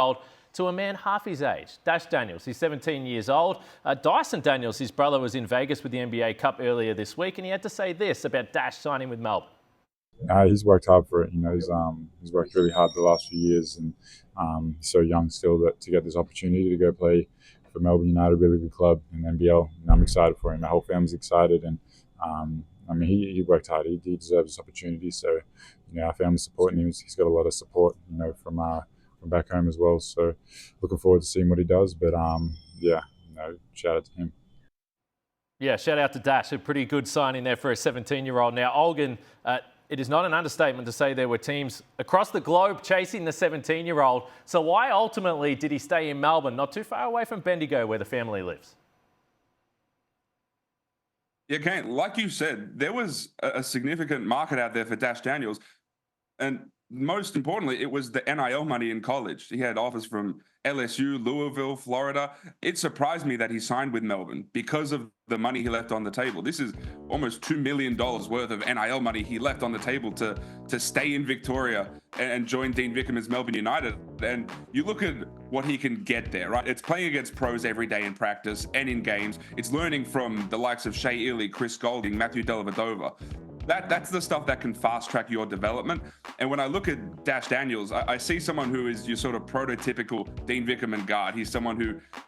17-year-old, to a man half his age, Dash Daniels. He's 17 years old. Dyson Daniels, his brother, was in Vegas with the NBA Cup earlier this week, and he had to say this about Dash signing with Melbourne. He's worked hard for it. He's worked really hard the last few years, and he's so young still that to get this opportunity to go play for Melbourne United, a really good club in the NBL. And I'm excited for him. My whole family's excited, and he worked hard. He deserves this opportunity. So, our family's supporting him. He's got a lot of support, from back home as well. So, looking forward to seeing what he does. But shout out to him. Yeah, shout out to Dash. A pretty good signing there for a 17-year-old. Now, Olgun, it is not an understatement to say there were teams across the globe chasing the 17-year-old. So why ultimately did he stay in Melbourne, not too far away from Bendigo where the family lives? Yeah, Kane, like you said, there was a significant market out there for Dash Daniels. And most importantly, it was the NIL money in college. He had offers from LSU, Louisville, Florida. It surprised me that he signed with Melbourne because of the money he left on the table. This is almost $2 million worth of NIL money he left on the table to stay in Victoria and join Dean Vickerman's Melbourne United. And you look at what he can get there, right? It's playing against pros every day in practice and in games. It's learning from the likes of Shea Ely, Chris Goulding, Matthew Dellavedova. That's the stuff that can fast track your development. And when I look at Dash Daniels, I see someone who is your sort of prototypical Dean Vickerman guard. He's someone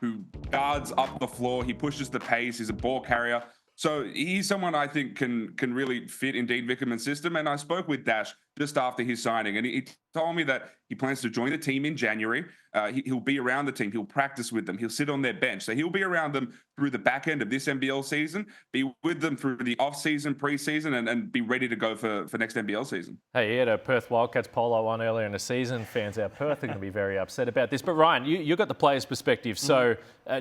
who guards up the floor. He pushes the pace. He's a ball carrier. So he's someone I think can really fit in Dean Vickerman's system. And I spoke with Dash just after his signing, and he told me that he plans to join the team in January. He'll be around the team. He'll practice with them. He'll sit on their bench. So he'll be around them through the back end of this NBL season, be with them through the off-season, pre-season, and be ready to go for next NBL season. Hey, he had a Perth Wildcats polo on earlier in the season. Fans out Perth are going to be very upset about this. But Ryan, you got the player's perspective. So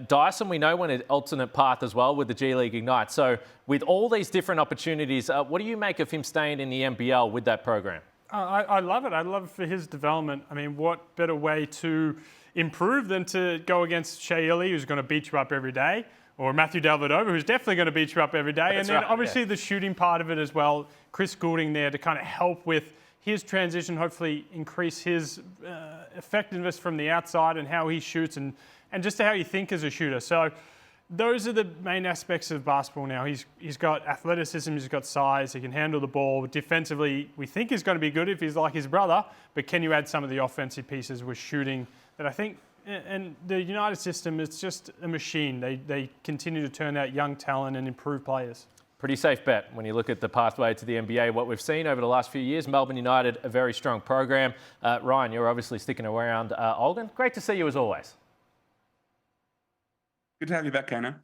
Dyson, we know, went an alternate path as well with the G League Ignite. So with all these different opportunities, what do you make of him staying in the NBL with that program? I love it. I love it for his development. I mean, what better way to improve than to go against Shea Ely, who's going to beat you up every day, or Matthew Dellavedova, who's definitely going to beat you up every day. That's and then right, obviously the shooting part of it as well. Chris Goulding there to kind of help with his transition, hopefully increase his effectiveness from the outside and how he shoots and just how you think as a shooter. So those are the main aspects of basketball now. He's got athleticism, he's got size, he can handle the ball. Defensively, we think he's going to be good if he's like his brother, but can you add some of the offensive pieces with shooting that I think, and the United system, it's just a machine. They continue to turn out young talent and improve players. Pretty safe bet when you look at the pathway to the NBA. What we've seen over the last few years, Melbourne United, a very strong program. Ryan, you're obviously sticking around. Olgun, great to see you as always. Good to have you back, Kano.